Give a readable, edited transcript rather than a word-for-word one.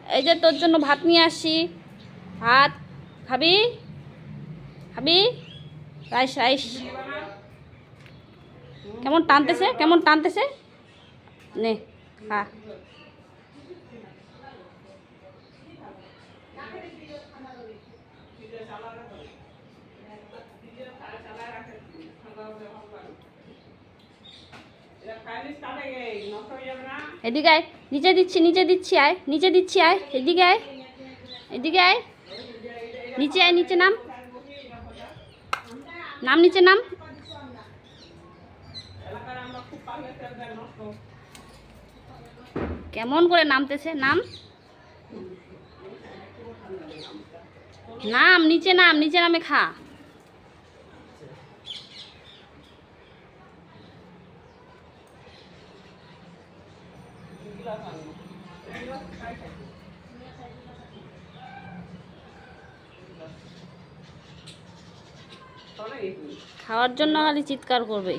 এই যে তোর জন্য ভাত নিয়ে আসি। ভাত খাবি? খাবি? Rice rice. কেমন টানতেছে, কেমন টানতেছে, নে খা। এদিকে আয়, নিচে দিচ্ছি, নিচে দিচ্ছি, আয় নিচে দিচ্ছি, আয় এদিকে আয়, এদিকে আয়, নিচে আয়, নিচে নাম, নাম নিচে নাম। কেমন করে নামতেছে, নাম, নাম নিচে, নাম নিচে নামে খা। খাওয়ার জন্য খালি চিৎকার করবে।